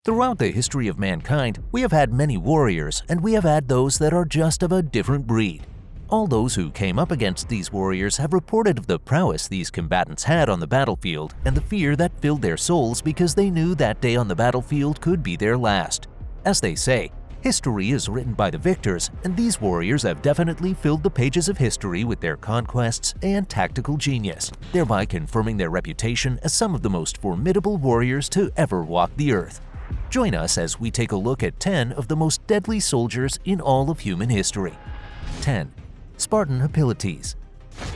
Throughout the history of mankind, we have had many warriors, and we have had those that are just of a different breed. All those who came up against these warriors have reported of the prowess these combatants had on the battlefield and the fear that filled their souls because they knew that day on the battlefield could be their last. As they say, history is written by the victors, and these warriors have definitely filled the pages of history with their conquests and tactical genius, thereby confirming their reputation as some of the most formidable warriors to ever walk the earth. Join us as we take a look at 10 of the most deadly soldiers in all of human history. 10. Spartan abilities.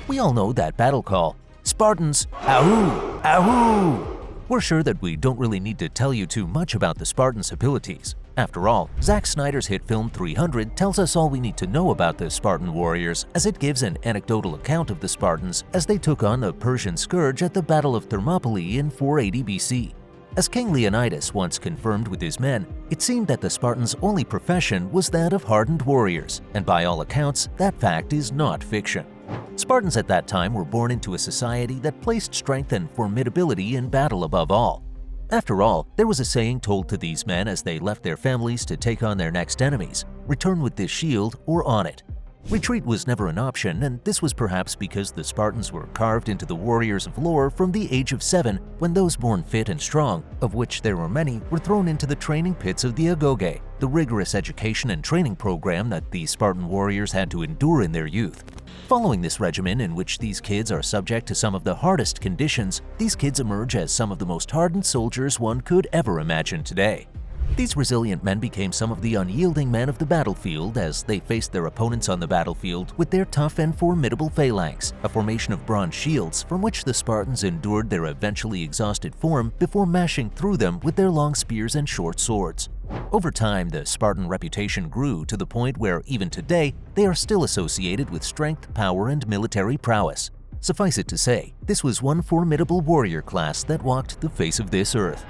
We all know that battle call, Spartans, ahoo, ahoo! We're sure that we don't really need to tell you too much about the Spartans' abilities. After all, Zack Snyder's hit film 300 tells us all we need to know about the Spartan warriors, as it gives an anecdotal account of the Spartans as they took on the Persian scourge at the Battle of Thermopylae in 480 BC. As King Leonidas once confirmed with his men, it seemed that the Spartans' only profession was that of hardened warriors, and by all accounts, that fact is not fiction. Spartans at that time were born into a society that placed strength and formidability in battle above all. After all, there was a saying told to these men as they left their families to take on their next enemies: return with this shield or on it. Retreat was never an option, and this was perhaps because the Spartans were carved into the warriors of lore from the age of 7, when those born fit and strong, of which there were many, were thrown into the training pits of the agoge, the rigorous education and training program that these Spartan warriors had to endure in their youth. Following this regimen, in which these kids are subject to some of the hardest conditions, these kids emerge as some of the most hardened soldiers one could ever imagine today. These resilient men became some of the unyielding men of the battlefield as they faced their opponents on the battlefield with their tough and formidable phalanx, a formation of bronze shields from which the Spartans endured their eventually exhausted form before mashing through them with their long spears and short swords. Over time, the Spartan reputation grew to the point where even today they are still associated with strength, power, and military prowess. Suffice it to say, this was one formidable warrior class that walked the face of this earth.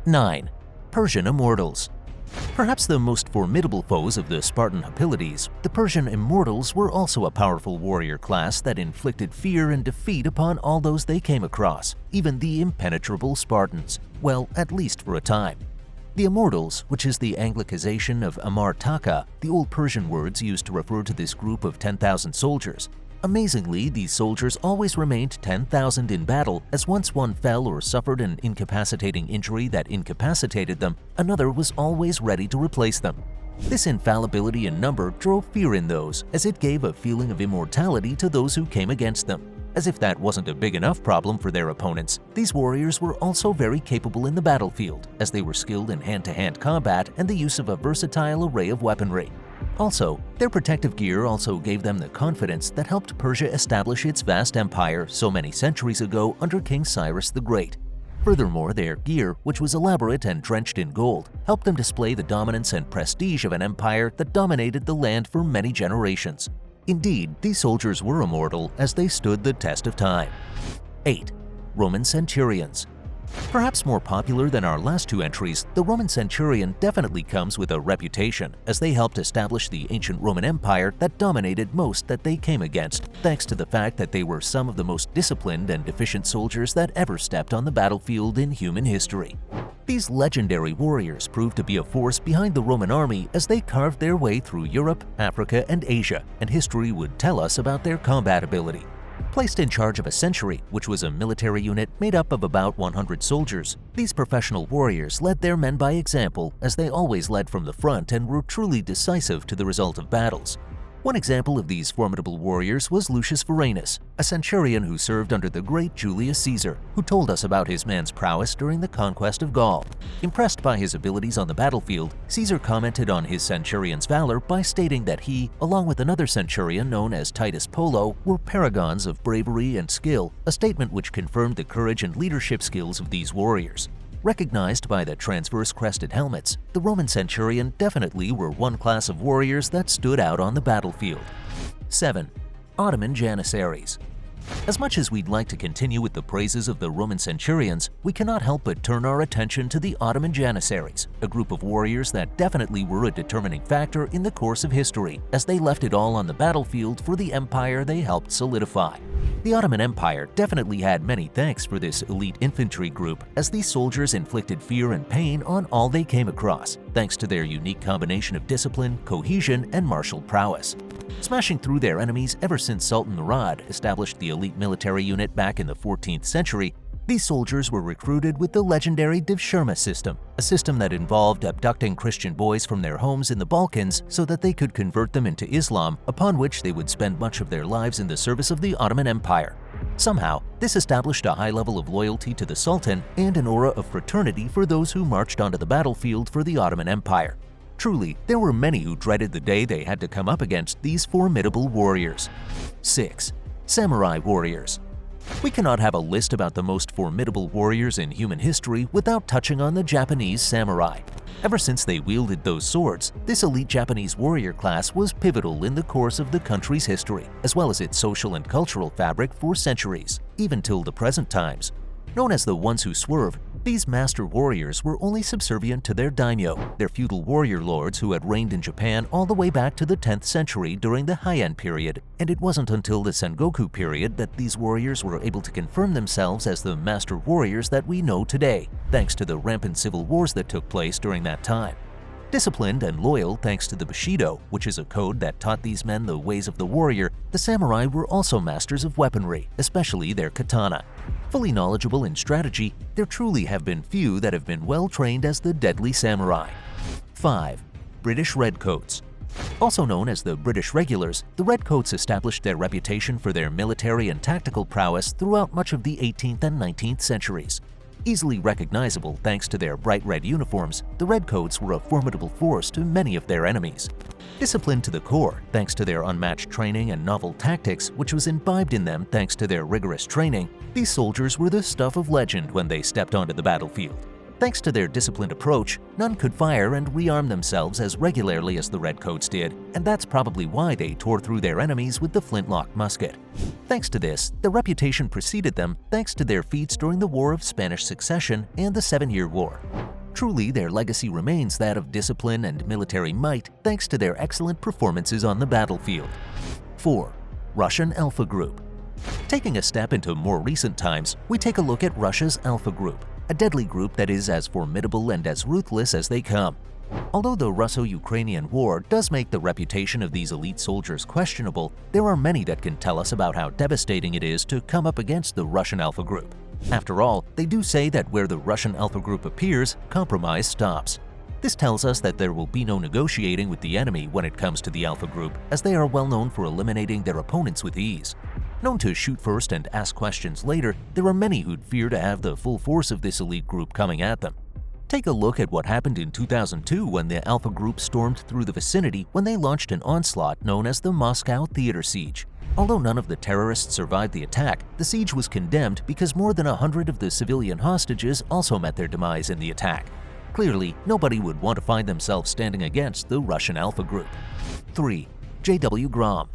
9. Persian immortals. Perhaps the most formidable foes of the Spartan abilities, the Persian immortals were also a powerful warrior class that inflicted fear and defeat upon all those they came across, even the impenetrable Spartans, well, at least for a time. The immortals, which is the Anglicization of Amartaka, the old Persian words used to refer to this group of 10,000 soldiers. Amazingly, these soldiers always remained 10,000 in battle, as once one fell or suffered an incapacitating injury that incapacitated them, another was always ready to replace them. This infallibility in number drove fear in those, as it gave a feeling of immortality to those who came against them. As if that wasn't a big enough problem for their opponents, these warriors were also very capable in the battlefield, as they were skilled in hand-to-hand combat and the use of a versatile array of weaponry. Also, their protective gear also gave them the confidence that helped Persia establish its vast empire so many centuries ago under King Cyrus the Great. Furthermore, their gear, which was elaborate and drenched in gold, helped them display the dominance and prestige of an empire that dominated the land for many generations. Indeed, these soldiers were immortal as they stood the test of time. 8. Roman centurions. Perhaps more popular than our last two entries, the Roman centurion definitely comes with a reputation, as they helped establish the ancient Roman Empire that dominated most that they came against, thanks to the fact that they were some of the most disciplined and efficient soldiers that ever stepped on the battlefield in human history. These legendary warriors proved to be a force behind the Roman army as they carved their way through Europe, Africa, and Asia, and history would tell us about their combat ability. Placed in charge of a century, which was a military unit made up of about 100 soldiers, these professional warriors led their men by example, as they always led from the front and were truly decisive to the result of battles. One example of these formidable warriors was Lucius Vorenus, a centurion who served under the great Julius Caesar, who told us about his man's prowess during the conquest of Gaul. Impressed by his abilities on the battlefield, Caesar commented on his centurion's valor by stating that he, along with another centurion known as Titus Polo, were paragons of bravery and skill, a statement which confirmed the courage and leadership skills of these warriors. Recognized by the transverse crested helmets, the Roman centurion definitely were one class of warriors that stood out on the battlefield. 7. Ottoman janissaries. As much as we'd like to continue with the praises of the Roman centurions, we cannot help but turn our attention to the Ottoman janissaries, a group of warriors that definitely were a determining factor in the course of history, as they left it all on the battlefield for the empire they helped solidify. The Ottoman Empire definitely had many thanks for this elite infantry group, as these soldiers inflicted fear and pain on all they came across, thanks to their unique combination of discipline, cohesion, and martial prowess. Smashing through their enemies ever since Sultan Murad established the elite military unit back in the 14th century, these soldiers were recruited with the legendary Devshirme system, a system that involved abducting Christian boys from their homes in the Balkans so that they could convert them into Islam, upon which they would spend much of their lives in the service of the Ottoman Empire. Somehow, this established a high level of loyalty to the Sultan and an aura of fraternity for those who marched onto the battlefield for the Ottoman Empire. Truly, there were many who dreaded the day they had to come up against these formidable warriors. 6. Samurai warriors. We cannot have a list about the most formidable warriors in human history without touching on the Japanese samurai. Ever since they wielded those swords, this elite Japanese warrior class was pivotal in the course of the country's history, as well as its social and cultural fabric for centuries, even till the present times. Known as the ones who swerve, these master warriors were only subservient to their daimyo, their feudal warrior lords who had reigned in Japan all the way back to the 10th century during the Heian period, and it wasn't until the Sengoku period that these warriors were able to confirm themselves as the master warriors that we know today, thanks to the rampant civil wars that took place during that time. Disciplined and loyal thanks to the Bushido, which is a code that taught these men the ways of the warrior, the samurai were also masters of weaponry, especially their katana. Fully knowledgeable in strategy, there truly have been few that have been well trained as the deadly samurai. 5. British Redcoats. Also known as the British Regulars, the Redcoats established their reputation for their military and tactical prowess throughout much of the 18th and 19th centuries. Easily recognizable thanks to their bright red uniforms, the Redcoats were a formidable force to many of their enemies. Disciplined to the core thanks to their unmatched training and novel tactics, which was imbibed in them thanks to their rigorous training, these soldiers were the stuff of legend when they stepped onto the battlefield. Thanks to their disciplined approach, none could fire and rearm themselves as regularly as the Redcoats did, and that's probably why they tore through their enemies with the flintlock musket. Thanks to this, their reputation preceded them thanks to their feats during the War of Spanish Succession and the 7-Year War. Truly, their legacy remains that of discipline and military might thanks to their excellent performances on the battlefield. 4. Russian Alpha Group. Taking a step into more recent times, we take a look at Russia's Alpha Group, a deadly group that is as formidable and as ruthless as they come. Although the Russo-Ukrainian War does make the reputation of these elite soldiers questionable, there are many that can tell us about how devastating it is to come up against the Russian Alpha Group. After all, they do say that where the Russian Alpha Group appears, compromise stops. This tells us that there will be no negotiating with the enemy when it comes to the Alpha Group, as they are well known for eliminating their opponents with ease. Known to shoot first and ask questions later, there are many who'd fear to have the full force of this elite group coming at them. Take a look at what happened in 2002 when the Alpha Group stormed through the vicinity when they launched an onslaught known as the Moscow Theater Siege. Although none of the terrorists survived the attack, the siege was condemned because more than 100 of the civilian hostages also met their demise in the attack. Clearly, nobody would want to find themselves standing against the Russian Alpha Group. 3. JW Grom.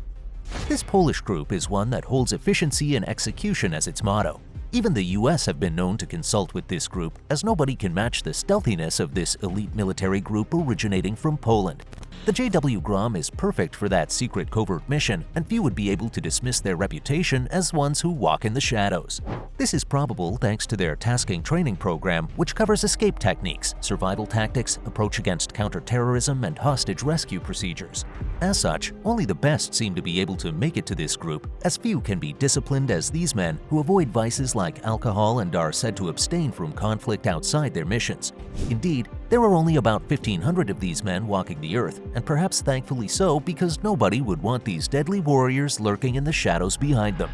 This Polish group is one that holds efficiency and execution as its motto. Even the US have been known to consult with this group, as nobody can match the stealthiness of this elite military group originating from Poland. The JW Grom is perfect for that secret covert mission, and few would be able to dismiss their reputation as ones who walk in the shadows. This is probable thanks to their tasking training program, which covers escape techniques, survival tactics, approach against counterterrorism, and hostage rescue procedures. As such, only the best seem to be able to make it to this group, as few can be disciplined as these men who avoid vices like alcohol and are said to abstain from conflict outside their missions. Indeed, there are only about 1,500 of these men walking the earth, and perhaps thankfully so, because nobody would want these deadly warriors lurking in the shadows behind them.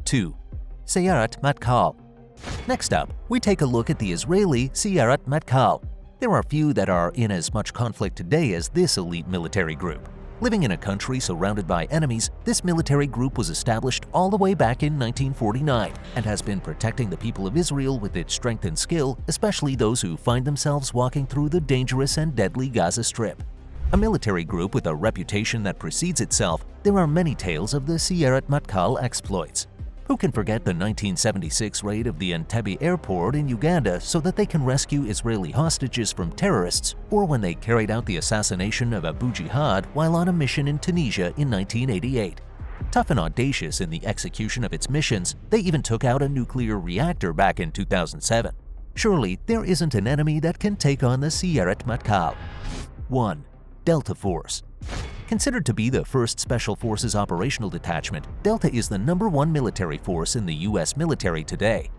2. Sayeret Matkal. Next up, we take a look at the Israeli Sayeret Matkal. There are few that are in as much conflict today as this elite military group. Living in a country surrounded by enemies, this military group was established all the way back in 1949 and has been protecting the people of Israel with its strength and skill, especially those who find themselves walking through the dangerous and deadly Gaza Strip. A military group with a reputation that precedes itself, there are many tales of the Sayeret Matkal exploits. Who can forget the 1976 raid of the Entebbe airport in Uganda so that they can rescue Israeli hostages from terrorists, or when they carried out the assassination of Abu Jihad while on a mission in Tunisia in 1988? Tough and audacious in the execution of its missions, they even took out a nuclear reactor back in 2007. Surely, there isn't an enemy that can take on the Sayeret Matkal. 1. Delta Force. Considered to be the first Special Forces operational detachment, Delta is the #1 military force in the U.S. military today.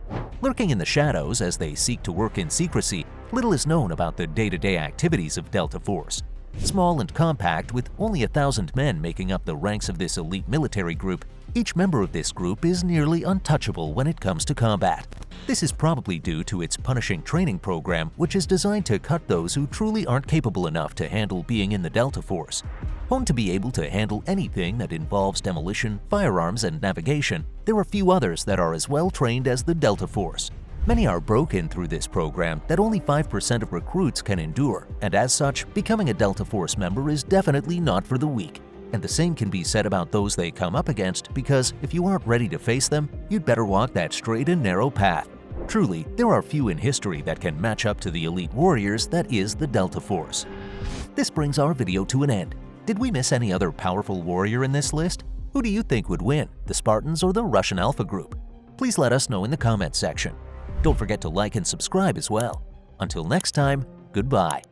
Lurking in the shadows as they seek to work in secrecy, little is known about the day-to-day activities of Delta Force. Small and compact, with only 1,000 men making up the ranks of this elite military group, each member of this group is nearly untouchable when it comes to combat. This is probably due to its punishing training program, which is designed to cut those who truly aren't capable enough to handle being in the Delta Force. Honed to be able to handle anything that involves demolition, firearms, and navigation, there are few others that are as well trained as the Delta Force. Many are broken through this program that only 5% of recruits can endure, and as such, becoming a Delta Force member is definitely not for the weak. And the same can be said about those they come up against, because if you aren't ready to face them, you'd better walk that straight and narrow path. Truly, there are few in history that can match up to the elite warriors that is the Delta Force. This brings our video to an end. Did we miss any other powerful warrior in this list? Who do you think would win, the Spartans or the Russian Alpha Group? Please let us know in the comments section. Don't forget to like and subscribe as well. Until next time, goodbye.